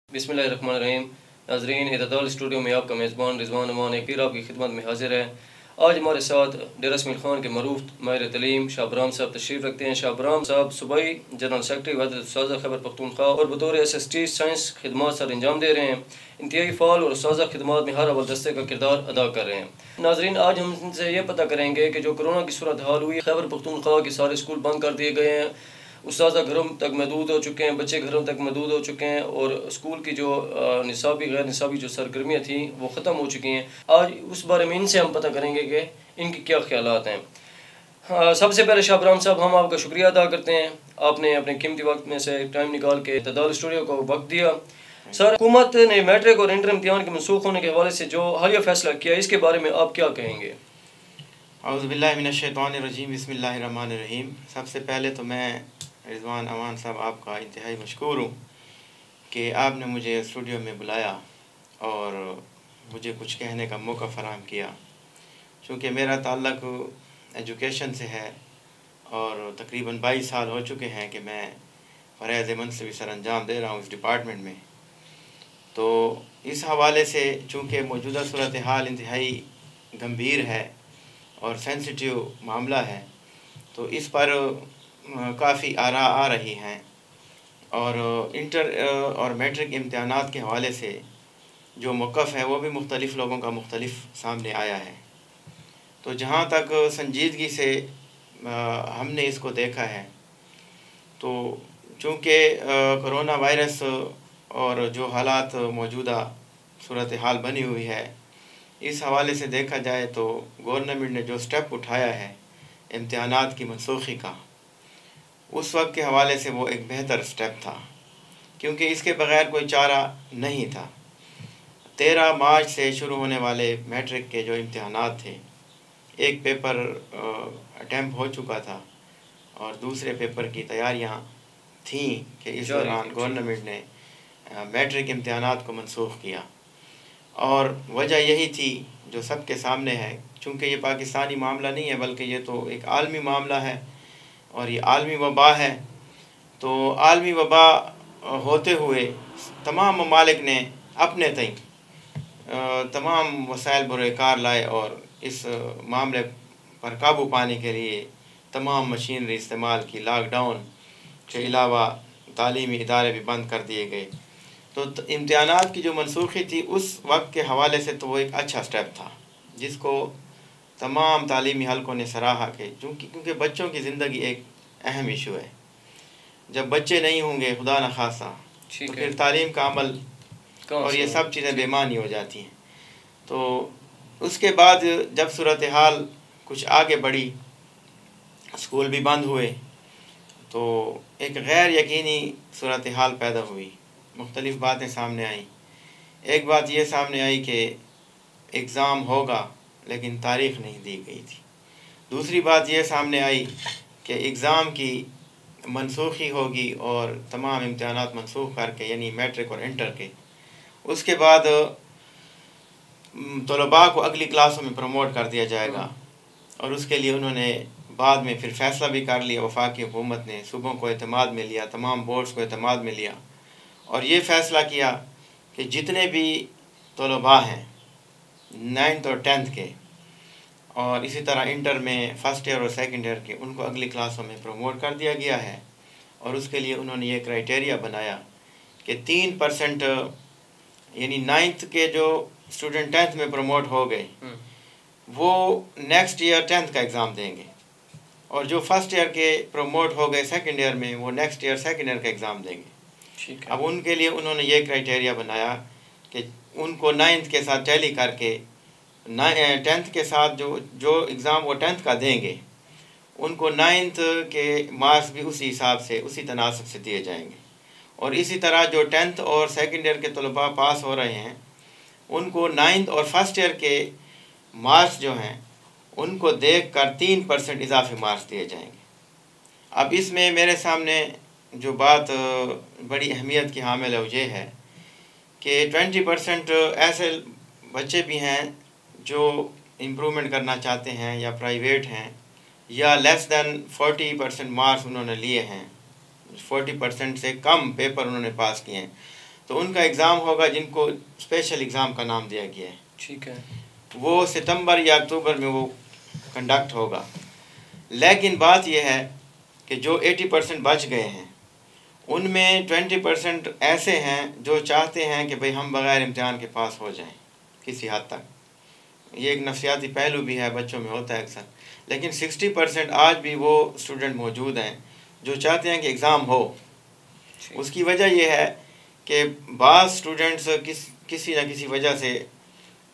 बिस्मिल्लाहिर्रहमानिर्रहीम। नाज़रीन, एतदाल स्टूडियो में आपका मेज़बान रिजवान अमान एक फिर आपकी खिदमत में हाजिर है। आज हमारे साथ डेरा इसमाइल खान के मरूफ माहिर तलीम शाह बराम साहब तशरीफ़ रखते हैं। शाह बराम साहब सूबाई जनरल सेक्रेटरी वहदत उस्ताज़ा खैबर पख्तूनख्वा और बतौर SST साइंस खिदमत सर अंजाम दे रहे हैं। इंतहाई फ़ाल और उस्ताज़ा खिदमत में हर अव्वल दस्ते का किरदार अदा कर रहे हैं। नाज़रीन, आज हम इनसे ये पता करेंगे कि जो कोरोना की सूरत हाल हुई, खैबर पख्तूनख्वा के सारे स्कूल बंद कर दिए गए हैं, उस्ताज़ा घरों तक महदूद हो चुके हैं, बच्चे घरों तक महदूद हो चुके हैं और स्कूल की जो निसाबी गैर निसाबी जो सरगर्मियाँ थीं वो ख़त्म हो चुकी हैं। आज उस बारे में इनसे हम पता करेंगे कि इनके क्या ख्यालात हैं। सबसे पहले शाह बराम साहब, हम आपका शुक्रिया अदा करते हैं, आपने अपने कीमती वक्त में से टाइम निकाल के तदाल स्टूडियो को वक्त दिया। सर, हुकूमत ने मैट्रिक और इंटर इम्तिहान के मनसूख होने के हवाले से जो हालिया फैसला किया, इसके बारे में आप क्या कहेंगे? औज़ुबिल्लाहि मिनश्शैतानिर्रजीम, बिस्मिल्लाहिर्रहमानिर्रहीम। सबसे पहले तो मैं रिजवान अमान साहब आपका इंतहाई मशकूर हूँ कि आपने मुझे स्टूडियो में बुलाया और मुझे कुछ कहने का मौका फ़राहम किया। चूँकि मेरा ताल्लुक़ एजुकेशन से है और तकरीबन 22 साल हो चुके हैं कि मैं फ़रज़ मनसबी सर अंजाम दे रहा हूँ इस डिपार्टमेंट में। तो इस हवाले से चूँकि मौजूदा सूरत हाल इंतहाई गंभीर है और सेंसिटिव मामला है, तो इस पर काफ़ी आरा आ रही हैं और इंटर और मैट्रिक इम्तिहानात के हवाले से जो मौक़िफ़ है वो भी मुख्तलिफ़ लोगों का मुख्तलिफ़ सामने आया है। तो जहाँ तक संजीदगी से हमने इसको देखा है, तो चूँकि कोरोना वायरस और जो हालात मौजूदा सूरत हाल बनी हुई है, इस हवाले से देखा जाए तो गवर्नमेंट ने जो स्टेप उठाया है इम्तिहानात की मनसूखी का, उस वक्त के हवाले से वो एक बेहतर स्टेप था, क्योंकि इसके बग़ैर कोई चारा नहीं था। 13 मार्च से शुरू होने वाले मैट्रिक के जो इम्तिहानात थे, एक पेपर अटैम्प्ट हो चुका था और दूसरे पेपर की तैयारियां थीं कि इस दौरान गवर्नमेंट ने मैट्रिक इम्तिहानात को मनसूख किया। और वजह यही थी जो सबके सामने है, चूँकि ये पाकिस्तानी मामला नहीं है बल्कि ये तो एक आलमी मामला है और ये आलमी वबा है। तो आलमी वबा होते हुए तमाम ममालिक ने अपने तय तमाम वसाइल बुरेकार लाए और इस मामले पर काबू पाने के लिए तमाम मशीनरी इस्तेमाल की। लॉकडाउन के अलावा तालीमी इदारे भी बंद कर दिए गए। तो इम्तिहानात की जो मनसूखी थी उस वक्त के हवाले से तो वो एक अच्छा स्टेप था, जिसको तमाम तालीमी हलकों ने सराहा के, क्योंकि बच्चों की ज़िंदगी एक अहम इशू है। जब बच्चे नहीं होंगे खुदा न खासा तो फिर तालीम का अमल और ये सब चीज़ें बेमानी हो जाती हैं। तो उसके बाद जब सूरत हाल कुछ आगे बढ़ी, स्कूल भी बंद हुए, तो एक गैर यकीनी सूरत हाल पैदा हुई। मुख्तलिफ़ बातें सामने आईं। एक बात ये सामने आई कि एग्ज़ाम होगा लेकिन तारीख़ नहीं दी गई थी। दूसरी बात ये सामने आई कि एग्ज़ाम की मनसूखी होगी और तमाम इम्तिहानात मनसूख करके, यानी मैट्रिक और इंटर के, उसके बाद तलबा को अगली क्लासों में प्रमोट कर दिया जाएगा। और उसके लिए उन्होंने बाद में फिर फ़ैसला भी कर लिया, वफाकी हुकूमत ने सूबों को एतमाद में लिया, तमाम बोर्ड्स को एतमाद में लिया और ये फ़ैसला किया कि जितने भी तलबा हैं 9th और 10th के और इसी तरह इंटर में फ़र्स्ट ईयर और सेकंड ईयर के, उनको अगली क्लासों में प्रमोट कर दिया गया है। और उसके लिए उन्होंने ये क्राइटेरिया बनाया कि 3% यानी 9th के जो स्टूडेंट 10th में प्रमोट हो गए वो नेक्स्ट ईयर 10th का एग्ज़ाम देंगे, और जो फर्स्ट ईयर के प्रमोट हो गए सेकंड ईयर में वो नेक्स्ट ईयर सेकंड ईयर का एग्ज़ाम देंगे। अब उनके लिए उन्होंने ये क्राइटेरिया बनाया कि उनको 9th के साथ टैली करके 10th के साथ जो एग्ज़ाम वो 10th का देंगे, उनको 9th के मार्क्स भी उसी हिसाब से, उसी तनासब से दिए जाएंगे। और इसी तरह जो 10th और सेकंड ईयर के तलबा पास हो रहे हैं, उनको 9th और फर्स्ट ईयर के मार्क्स जो हैं उनको देख कर 3% इजाफी मार्क्स दिए जाएंगे। अब इसमें मेरे सामने जो बात बड़ी अहमियत की हामिल है वो ये है कि 20% ऐसे बच्चे भी हैं जो इम्प्रूवमेंट करना चाहते हैं या प्राइवेट हैं या लेस दैन 40% मार्क्स उन्होंने लिए हैं, 40% से कम पेपर उन्होंने पास किए हैं। تو ان کا ایگزام ہوگا جن کو اسپیشل ایگزام کا نام دیا گیا ہے. ٹھیک ہے. وہ ستمبر یا اکتوبر میں وہ کنڈکٹ ہوگا. لیکن بات یہ ہے کہ جو 80% بچ گئے ہیں ان میں 20% ایسے ہیں جو چاہتے ہیں کہ بھئی ہم بغیر امتحان کے پاس ہو جائیں کسی حد تک. یہ ایک نفسیاتی پہلو بھی ہے، بچوں میں ہوتا ہے اکثر. لیکن 60% آج بھی وہ اسٹوڈنٹ موجود ہیں جو چاہتے ہیں کہ ایگزام ہو. اس کی وجہ یہ ہے کہ بعض اسٹوڈنٹس کسی نہ کسی وجہ سے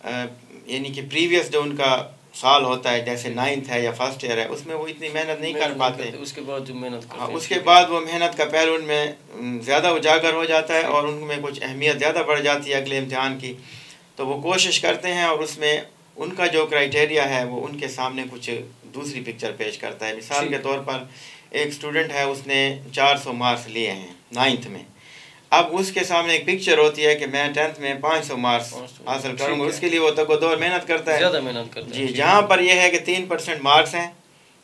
یعنی کہ پریویس جو ان کا سال ہوتا ہے جیسے 9th ہے یا فرسٹ ایئر ہے اس میں وہ اتنی محنت نہیں کر پاتے. اس کے بعد جو محنت کرتے ہیں اس کے بعد وہ محنت کا پہلو ان میں زیادہ اجاگر ہو جاتا ہے اور ان میں کچھ اہمیت زیادہ بڑھ جاتی ہے اگلے امتحان کی. تو وہ کوشش کرتے ہیں اور اس میں ان کا جو کرائٹیریا ہے وہ ان کے سامنے کچھ دوسری پکچر پیش کرتا ہے. مثال کے طور پر ایک اسٹوڈنٹ ہے، اس نے 400 مارکس لیے ہیں 9th میں. اب اس کے سامنے ایک پکچر ہوتی ہے کہ میں 10th میں 500 مارکس حاصل کروں گا. اس کے لیے وہ تک و دور محنت کرتا ہے، زیادہ محنت کرتا ہے. جی. جہاں پر یہ ہے کہ 3% مارکس ہیں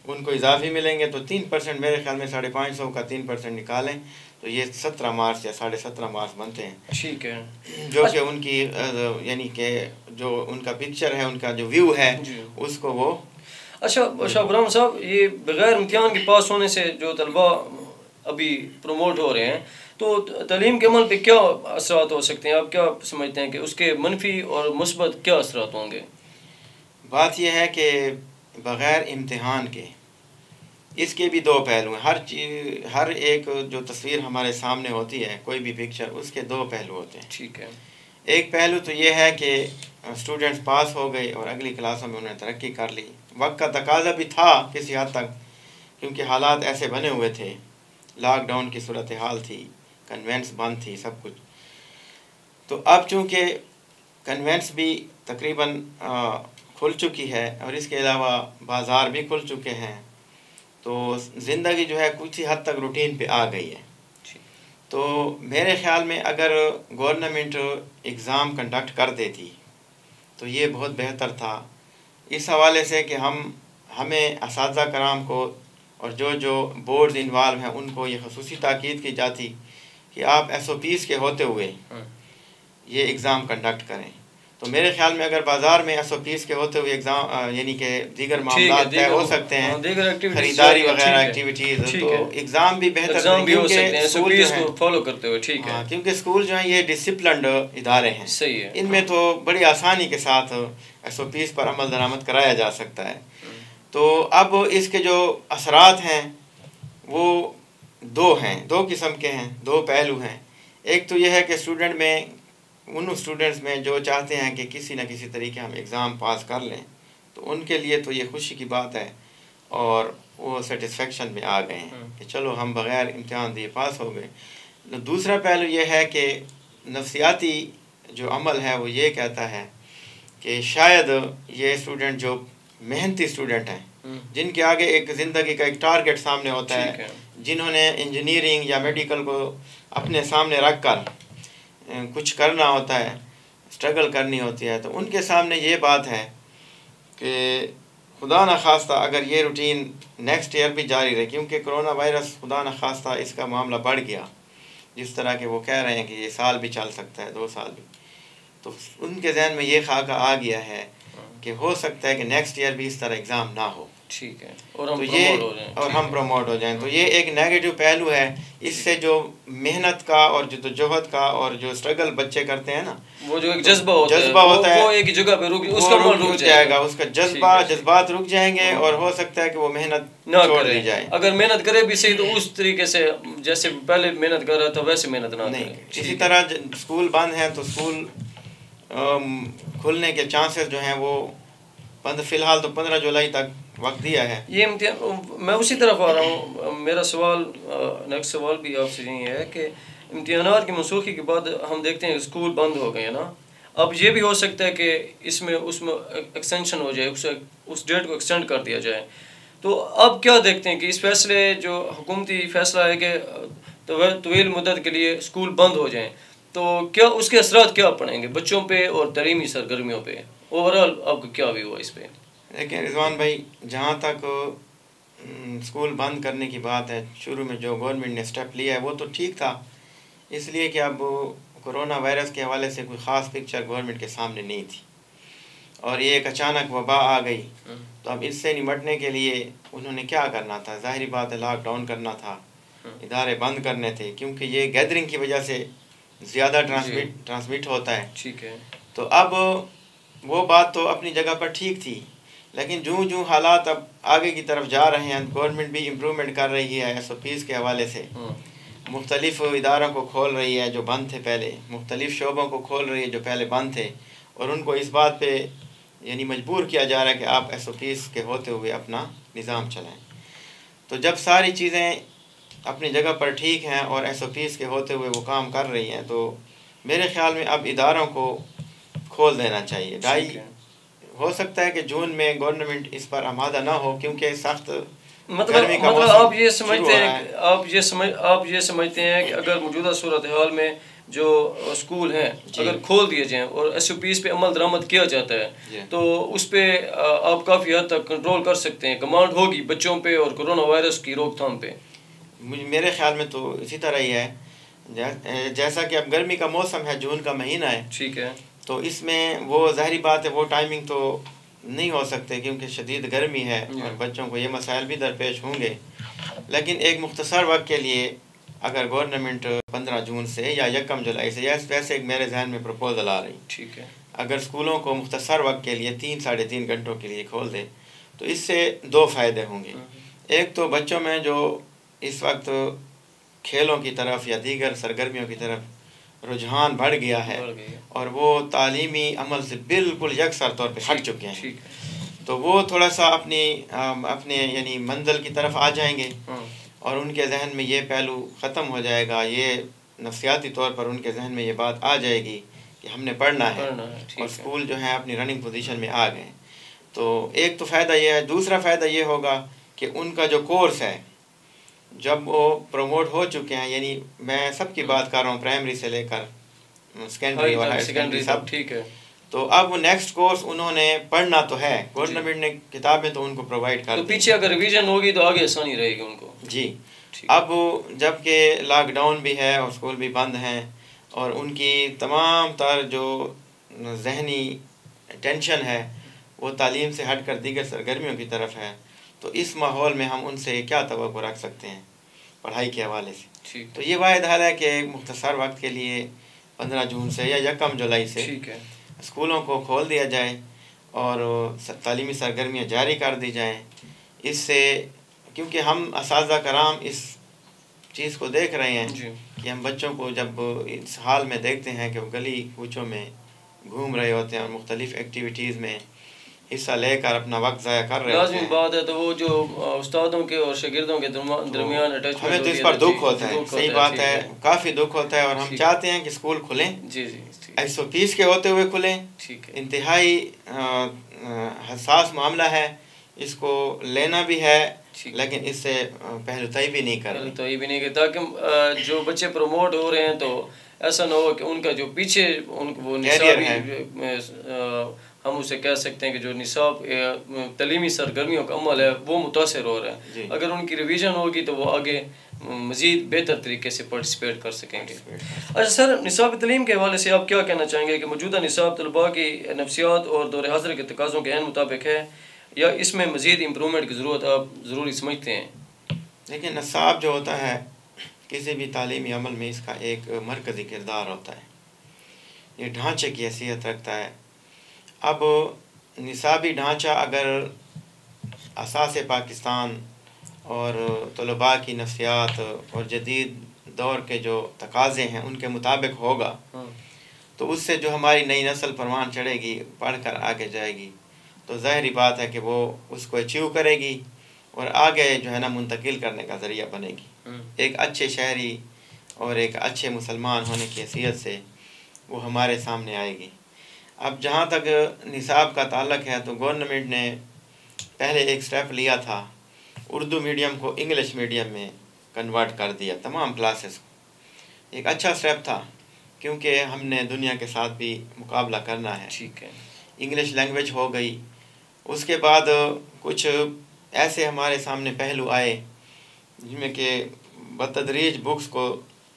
ان کو اضافی ملیں گے، تو 3% میرے خیال میں 550 کا 3% نکالیں تو یہ 17 مارکس یا 17.5 مارکس بنتے ہیں. ٹھیک ہے. جو کہ ان کی یعنی کہ جو ان کا پکچر ہے، ان کا جو ویو ہے اس کو وہ. اچھا شاہ ابراہیم صاحب، یہ بغیر امتحان کے پاس ہونے سے جو طلباء ابھی پروموٹ ہو رہے ہیں تو تعلیم کے عمل پہ کیا اثرات ہو سکتے ہیں؟ آپ کیا سمجھتے ہیں کہ اس کے منفی اور مثبت کیا اثرات ہوں گے؟ بات یہ ہے کہ بغیر امتحان کے اس کے بھی دو پہلو ہیں. ہر ایک جو تصویر ہمارے سامنے ہوتی ہے، کوئی بھی پکچر، اس کے دو پہلو ہوتے ہیں. ٹھیک ہے. ایک پہلو تو یہ ہے کہ اسٹوڈنٹس پاس ہو گئے اور اگلی کلاسوں میں انہیں ترقی کر لی. وقت کا تقاضا بھی تھا کسی حد تک، کیونکہ حالات ایسے بنے ہوئے تھے، لاک ڈاؤن کی صورتحال تھی، کنوینٹس بند تھی، سب کچھ. تو اب چونکہ کنوینٹس بھی تقریباً کھل چکی ہے اور اس کے علاوہ بازار بھی کھل چکے ہیں، تو زندگی جو ہے کچھ حد تک روٹین پہ آ گئی ہے. تو میرے خیال میں اگر گورنمنٹ ایگزام کنڈکٹ کر دیتی تو یہ بہت بہتر تھا، اس حوالے سے کہ ہمیں اساتذہ کرام کو اور جو بورڈز انوالو ہیں ان کو یہ خصوصی تاکید کی جاتی کہ آپ SOPs کے ہوتے ہوئے یہ ایگزام کنڈکٹ کریں. تو میرے خیال میں اگر بازار میں SOPs کے ہوتے ہوئے ایگزام یعنی کہ دیگر معاملات طے ہو سکتے ہیں، خریداری وغیرہ ایکٹیویٹیز، تو ایگزام بھی بہتر ہو سکتے ہیں SOPs کو فالو کرتے ہوئے. ٹھیک ہے. کیونکہ اسکول جو ہیں یہ ڈسپلنڈ ادارے ہیں، صحیح ہے. ان میں تو بڑی آسانی کے ساتھ SOPs پر عمل درآمد کرایا جا سکتا ہے. تو اب اس کے جو اثرات ہیں وہ دو قسم کے ہیں، دو پہلو ہیں. ایک تو یہ ہے کہ اسٹوڈنٹ میں ان اسٹوڈنٹس میں جو چاہتے ہیں کہ کسی نہ کسی طریقے ہم ایگزام پاس کر لیں، تو ان کے لیے تو یہ خوشی کی بات ہے اور وہ سیٹسفیکشن میں آ گئے ہیں کہ چلو ہم بغیر امتحان دیے پاس ہو گئے. دوسرا پہلو یہ ہے کہ نفسیاتی جو عمل ہے وہ یہ کہتا ہے کہ شاید یہ اسٹوڈنٹ جو محنتی اسٹوڈنٹ ہیں، جن کے آگے ایک زندگی کا ایک ٹارگٹ سامنے ہوتا ہے، جنہوں نے انجینئرنگ یا میڈیکل کو اپنے سامنے رکھ کر کچھ کرنا ہوتا ہے، اسٹرگل کرنی ہوتی ہے، تو ان کے سامنے یہ بات ہے کہ خدا نخواستہ اگر یہ روٹین نیکسٹ ایئر بھی جاری رہے، کیونکہ کرونا وائرس خدا نخواستہ اس کا معاملہ بڑھ گیا، جس طرح کہ وہ کہہ رہے ہیں کہ یہ سال بھی چل سکتا ہے، 2 سال بھی، تو ان کے ذہن میں یہ خاکہ آ گیا ہے کہ ہو سکتا ہے کہ نیکسٹ ایئر بھی اس طرح ایگزام نہ ہو. ٹھیک ہے. اور ہم پروموٹ ہو جائیں. تو یہ ایک نیگیٹو پہلو ہے. اس سے جو محنت کا اور جدوجہد کا اور جو اسٹرگل بچے کرتے ہیں نا، وہ جو ایک جذبہ ہوتا ہے وہ ایک جگہ پہ رک جائے گا، اس کا جذبات رک جائیں گے اور ہو سکتا ہے کہ وہ محنت نہ چھوڑ دی جائے. اگر محنت کرے بھی صحیح تو اس طریقے سے جیسے پہلے محنت کر رہا تھا ویسے محنت نہ کرے. اسی طرح اسکول بند ہیں تو اسکول کھلنے کے چانسز جو ہیں وہ فی الحال تو 15 جولائی تک وقت دیا ہے. یہ امتحان میں اسی طرف آ رہا ہوں. میرا سوال نیکسٹ سوال بھی آپ سے یہی ہے کہ امتحانات کی منسوخی کے بعد ہم دیکھتے ہیں اسکول بند ہو گئے ہیں نا، اب یہ بھی ہو سکتا ہے کہ اس میں ایکسٹینشن ہو جائے، اس ڈیٹ کو ایکسٹینڈ کر دیا جائے. تو اب کیا دیکھتے ہیں کہ اس فیصلے جو حکومتی فیصلہ ہے کہ طویل مدت کے لیے اسکول بند ہو جائیں، تو کیا اس کے اثرات کیا پڑیں گے بچوں پہ اور تعلیمی سرگرمیوں پہ؟ اوورآل آپ کا کیا ویو ہے اس پہ؟ لیکن رضوان بھائی، جہاں تک اسکول بند کرنے کی بات ہے، شروع میں جو گورنمنٹ نے اسٹیپ لیا ہے وہ تو ٹھیک تھا، اس لیے کہ اب कोरोना वायरस के हवाले से कोई ख़ास पिक्चर गवर्नमेंट के सामने नहीं थी, और ये एक अचानक वबा आ गई। तो अब इससे निपटने के लिए उन्होंने क्या करना था? ज़ाहिर बात है लॉकडाउन करना था, इदारे बंद करने थे, क्योंकि ये गैदरिंग की वजह से ज़्यादा ट्रांसमिट होता है। ठीक है। तो अब वो बात तो अपनी जगह पर ठीक थी, लेकिन जूँ जूँ हालात अब आगे की तरफ जा रहे हैं, गवर्नमेंट भी इम्प्रूवमेंट कर रही है SOPs के हवाले से, मुख्तलिफ़ इदारों को खोल रही है जो बंद थे पहले, मुख्तलिफ़ शोबों को खोल रही है जो पहले बंद थे, और उनको इस बात पे यानी मजबूर किया जा रहा है कि आप SOPs के होते हुए अपना निज़ाम चलाएं। तो जब सारी चीज़ें अपनी जगह पर ठीक हैं और SOPs के होते हुए वो काम कर रही हैं, तो मेरे ख़्याल में अब इदारों को खोल देना चाहिए। हो सकता है कि जून में गवर्नमेंट इस पर आमादा ना हो, क्योंकि सख्त मतलब आप ये समझते हैं आप ये समझते हैं कि अगर मौजूदा सूरत हाल में जो स्कूल हैं अगर खोल दिए जाएँ और SOPs पे अमल दरामद किया जाता है तो उस पर आप काफ़ी हद तक कंट्रोल कर सकते हैं, कमांड होगी बच्चों पे और कोरोना वायरस की रोकथाम पे। मेरे ख्याल में तो इसी तरह ही है। जैसा कि अब गर्मी का मौसम है, जून का महीना है, ठीक है, तो इसमें वो ज़ाहिरी बात है वो टाइमिंग तो नहीं हो सकते क्योंकि शदीद गर्मी है और बच्चों को ये मसाइल भी दरपेश होंगे। लेकिन एक मुख्तसर वक्त के लिए अगर गवर्नमेंट 15 जून से या 1 जुलाई से, या वैसे एक मेरे जहन में प्रपोजल आ रही, ठीक है, अगर स्कूलों को मुख्तसर वक्त के लिए 3-3.5 घंटों के लिए खोल दे तो इससे 2 फ़ायदे होंगे। एक तो बच्चों में जो इस वक्त खेलों की तरफ या दीगर सरगर्मियों की तरफ रुझान बढ़ गया है और वो तालीमी अमल से बिल्कुल यकसर तौर पे हट चुके हैं, तो वो थोड़ा सा अपने यानी मंजिल की तरफ आ जाएंगे और उनके जहन में ये पहलू ख़त्म हो जाएगा, ये नफसियाती तौर पर उनके जहन में ये बात आ जाएगी कि हमने पढ़ना है और स्कूल जो है अपनी रनिंग पोजीशन में आ गए। तो एक तो फ़ायदा ये है। दूसरा फ़ायदा ये होगा कि उनका जो कोर्स है जब वो प्रमोट हो चुके हैं, यानी मैं सबकी बात कर रहा हूँ प्राइमरी से लेकर सेकेंडरी और हायर सेकेंडरी सब, ठीक है, तो अब वो नेक्स्ट कोर्स उन्होंने पढ़ना तो है, गवर्नमेंट ने किताबें तो उनको प्रोवाइड कर दी, तो पीछे अगर रिवीजन होगी तो आगे आसानी रहेगी उनको। जी। अब जबकि लॉकडाउन भी है और स्कूल भी बंद हैं और उनकी तमाम तर जो जहनी टेंशन है वो तालीम से हट कर दीगर सरगर्मियों की तरफ है, तो इस माहौल में हम उनसे क्या तवक्को रख सकते हैं पढ़ाई के हवाले से। तो ये वाहिद हाल है कि मुख्तसर वक्त के लिए 15 जून से या 1 जुलाई से स्कूलों को खोल दिया जाए और तालीमी सरगर्मियाँ जारी कर दी जाएँ। इससे क्योंकि हम असातिज़ा कराम इस चीज़ को देख रहे हैं कि हम बच्चों को जब इस हाल में देखते हैं कि वो गली कूचों में घूम रहे होते हैं और मुख्तलिफ़ एक्टिविटीज़ में हिस्सा लेकर अपना वक्त ज़ाया कर रहे होते हैं, बात है तो वो जो उस्तादों के और शागिर्दों के दरमियान अटैचमेंट, हमें तो इस पर दुख होता है। सही बात है, काफ़ी दुख होता है और हम चाहते हैं कि स्कूल खुलें, SOPs के होते हुए खुलें। इंतहाई हसास मामला है, इसको लेना भी है लेकिन इससे पहलुताई भी नहीं करनी, ताकि जो बच्चे प्रमोट हो रहे हैं तो ऐसा ना हो कि उनका जो पीछे वो निसाब है, हम उसे कह सकते हैं कि जो निसाब तलीमी सरगर्मियों का अमल है वो मुतासर हो रहा है। अगर उनकी रिवीजन होगी तो वो आगे मज़ीद बेहतर तरीके से पार्टिसिपेट कर सकेंगे। अच्छा सर, निसाब तलीम के हवाले से आप क्या कहना चाहेंगे कि मौजूदा निसाब तलबा की नफ्सियात और दौर हाज़िर के तकाज़ों के मुताबिक है या इसमें मज़ीद इम्प्रूवमेंट की ज़रूरत आप ज़रूरी समझते हैं? देखिए, निसाब जो होता है किसी भी तालीमी अमल में इसका एक मरकज़ी किरदार होता है, ये ढांचे की हैसियत रखता है। अब निसाबी ढांचा अगर असासे पाकिस्तान और तलबा की नफ्सियात और जदीद दौर के जो तकाज़े हैं उनके मुताबिक होगा तो उससे जो हमारी नई नस्ल परवान चढ़ेगी, पढ़कर आगे जाएगी, तो ज़ाहिरी बात है कि वो उसको अचीव करेगी और आगे जो है ना मुंतकिल करने का ज़रिया बनेगी। एक अच्छे शहरी और एक अच्छे मुसलमान होने की हैसियत से वो हमारे सामने आएगी। अब जहाँ तक निसाब का ताल्लुक़ है तो गवर्नमेंट ने पहले एक स्टेप लिया था, उर्दू मीडियम को इंग्लिश मीडियम में कन्वर्ट कर दिया तमाम क्लासेस को। एक अच्छा स्टेप था क्योंकि हमने दुनिया के साथ भी मुकाबला करना है, ठीक है, इंग्लिश लैंग्वेज हो गई। उसके बाद कुछ ऐसे हमारे सामने पहलू आए जिनमें कि बतदरीज बुक्स को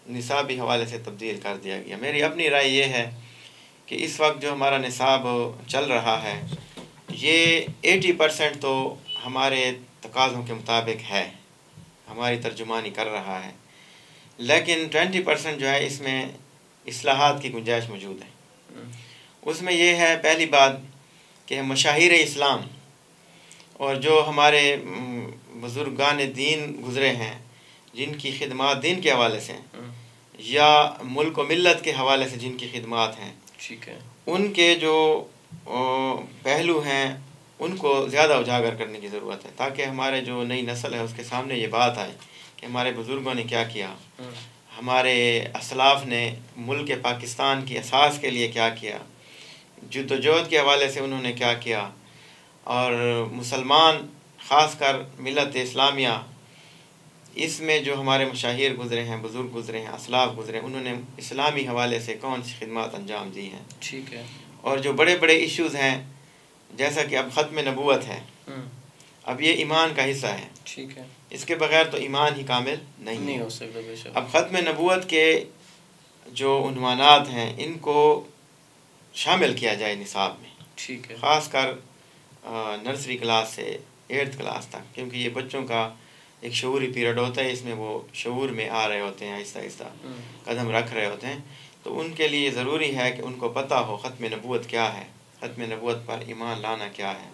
نصابی حوالے سے تبدیل کر دیا گیا۔ میری اپنی رائے یہ ہے کہ اس وقت جو ہمارا نصاب چل رہا ہے یہ 80% تو ہمارے تقاضوں کے مطابق ہے، ہماری ترجمانی کر رہا ہے، لیکن 20% جو ہے اس میں اصلاحات کی گنجائش موجود ہے۔ اس میں یہ ہے پہلی بات کہ مشاہیر اسلام اور جو ہمارے بزرگان دین گزرے ہیں جن کی خدمات دین کے حوالے سے یا ملک و ملت کے حوالے سے جن کی خدمات ہیں، ٹھیک ہے، ان کے جو پہلو ہیں ان کو زیادہ اجاگر کرنے کی ضرورت ہے، تاکہ ہمارے جو نئی نسل ہے اس کے سامنے یہ بات آئے کہ ہمارے بزرگوں نے کیا کیا، ہمارے اسلاف نے ملک پاکستان کی اساس کے لیے کیا کیا، جدوجہد کے حوالے سے انہوں نے کیا کیا، اور مسلمان خاص کر ملت اسلامیہ اس میں جو ہمارے مشاہیر گزرے ہیں، بزرگ گزرے ہیں، اسلاف گزرے ہیں، انہوں نے اسلامی حوالے سے کون سی خدمات انجام دی ہیں۔ ٹھیک ہے، اور جو بڑے بڑے ایشوز ہیں جیسا کہ اب ختم نبوت ہے، اب یہ ایمان کا حصہ ہے، ٹھیک ہے، اس کے بغیر تو ایمان ہی کامل نہیں ہو سکتا بے شک۔ اب ختم نبوت کے جو عنوانات ہیں ان کو شامل کیا جائے نصاب میں، ٹھیک ہے، خاص کر نرسری کلاس سے 8th کلاس تک، کیونکہ یہ بچوں کا ایک شعوری پیریڈ ہوتا ہے، اس میں وہ شعور میں آ رہے ہوتے ہیں، آہستہ آہستہ قدم رکھ رہے ہوتے ہیں، تو ان کے لیے ضروری ہے کہ ان کو پتہ ہو ختم نبوت کیا ہے، ختم نبوت پر ایمان لانا کیا ہے۔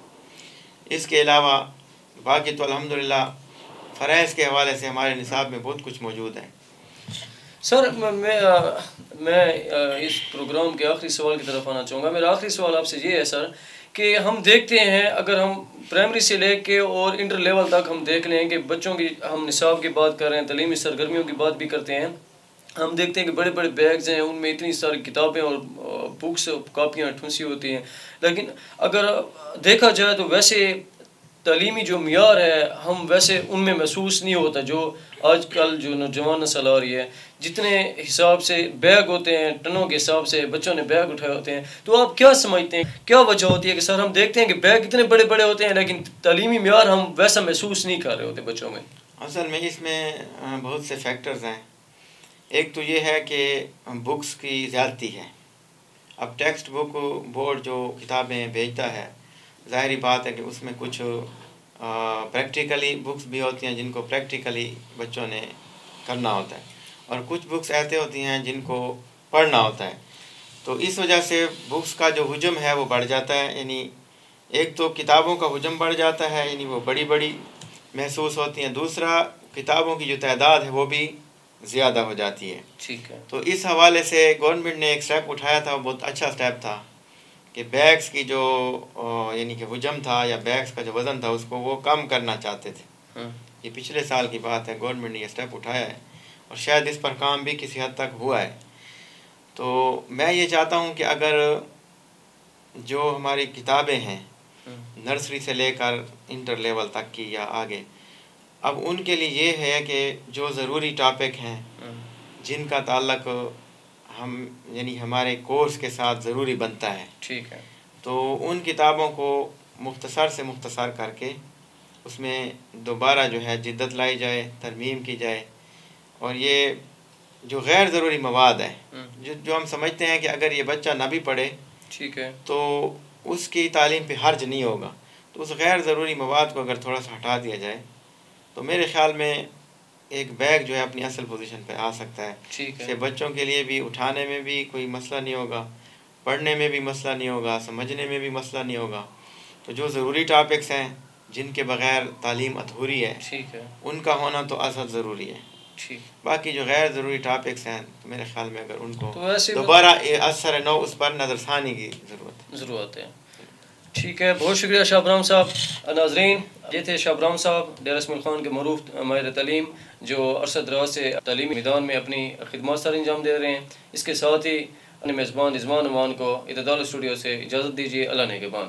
اس کے علاوہ باقی تو الحمدللہ فرائض کے حوالے سے ہمارے نصاب میں بہت کچھ موجود ہے۔ سر میں اس پروگرام کے آخری سوال کی طرف آنا چاہوں گا۔ میرا آخری سوال آپ سے یہ ہے سر کہ ہم دیکھتے ہیں اگر ہم پرائمری سے لے کے اور انٹر لیول تک ہم دیکھ لیں کہ بچوں کی ہم نصاب کی بات کر رہے ہیں، تعلیمی سرگرمیوں کی بات بھی کرتے ہیں، ہم دیکھتے ہیں کہ بڑے بڑے بیگز ہیں، ان میں اتنی ساری کتابیں اور بکس کاپیاں ٹھونسی ہوتی ہیں، لیکن اگر دیکھا جائے تو ویسے تعلیمی جو معیار ہے ہم ویسے ان میں محسوس نہیں ہوتا جو آج کل جو نوجوان نسل آ رہی ہے، جتنے حساب سے بیگ ہوتے ہیں، ٹنوں کے حساب سے بچوں نے بیگ اٹھائے ہوتے ہیں، تو آپ کیا سمجھتے ہیں کیا وجہ ہوتی ہے کہ سر ہم دیکھتے ہیں کہ بیگ اتنے بڑے بڑے ہوتے ہیں لیکن تعلیمی معیار ہم ویسا محسوس نہیں کر رہے ہوتے بچوں میں؟ اصل میں اس میں بہت سے فیکٹرز ہیں۔ ایک تو یہ ہے کہ بکس کی زیادتی ہے۔ اب ٹیکسٹ بک بورڈ جو کتابیں بھیجتا ہے، ظاہری بات ہے کہ اس میں کچھ پریکٹیکلی بکس بھی ہوتی ہیں جن کو پریکٹیکلی بچوں نے کرنا ہوتا ہے، اور کچھ بکس ایسے ہوتی ہیں جن کو پڑھنا ہوتا ہے، تو اس وجہ سے بکس کا جو حجم ہے وہ بڑھ جاتا ہے، یعنی ایک تو کتابوں کا حجم بڑھ جاتا ہے، یعنی وہ بڑی بڑی محسوس ہوتی ہیں، دوسرا کتابوں کی جو تعداد ہے وہ بھی زیادہ ہو جاتی ہے۔ ٹھیک ہے، تو اس حوالے سے گورنمنٹ نے ایک سٹیپ اٹھایا تھا، وہ بہت اچھا سٹیپ تھا کہ بیگس کی جو یعنی کہ حجم تھا یا بیگس کا جو وزن تھا اس کو وہ کم کرنا چاہتے تھے۔ یہ پچھلے سال کی بات ہے، گورنمنٹ نے یہ سٹیپ اٹھایا ہے اور شاید اس پر کام بھی کسی حد تک ہوا ہے۔ تو میں یہ چاہتا ہوں کہ اگر جو ہماری کتابیں ہیں نرسری سے لے کر انٹر لیول تک کی یا آگے، اب ان کے لیے یہ ہے کہ جو ضروری ٹاپک ہیں جن کا تعلق ہم یعنی ہمارے کورس کے ساتھ ضروری بنتا ہے، ٹھیک ہے، تو ان کتابوں کو مختصر سے مختصر کر کے اس میں دوبارہ جو ہے جدت لائی جائے، ترمیم کی جائے، اور یہ جو غیر ضروری مواد ہے جو ہم سمجھتے ہیں کہ اگر یہ بچہ نہ بھی پڑھے ٹھیک ہے، تو اس کی تعلیم پہ حرج نہیں ہوگا، تو اس غیر ضروری مواد کو اگر تھوڑا سا ہٹا دیا جائے تو میرے خیال میں ایک بیگ جو ہے اپنی اصل پوزیشن پہ آ سکتا ہے۔ ٹھیک ہے، سے بچوں کے لیے بھی اٹھانے میں بھی کوئی مسئلہ نہیں ہوگا، پڑھنے میں بھی مسئلہ نہیں ہوگا، سمجھنے میں بھی مسئلہ نہیں ہوگا۔ تو جو ضروری ٹاپکس ہیں جن کے بغیر تعلیم ادھوری ہے، ٹھیک ہے، ان کا ہونا تو اصل ضروری ہے۔ ٹھیک، باقی جو غیر ضروری ٹاپکس ہیں تو میرے خیال میں اگر ان کو تو ویسے دوبارہ اثر نو اس پر نظر ثانی کی ضرورت ہے۔ ٹھیک ہے، بہت شکریہ شاہ ابراہیم صاحب۔ ناظرین، یہ تھے شاہ ابراہیم صاحب ڈیرہ اسماعیل خان کے معروف ماہر تعلیم جو عرصہ دراز سے تعلیمی میدان میں اپنی خدمات سر انجام دے رہے ہیں۔ اس کے ساتھ ہی اپنے میزبان رضوان امان کو اعتدال اسٹوڈیو سے اجازت دیجیے۔ اللہ نگہبان۔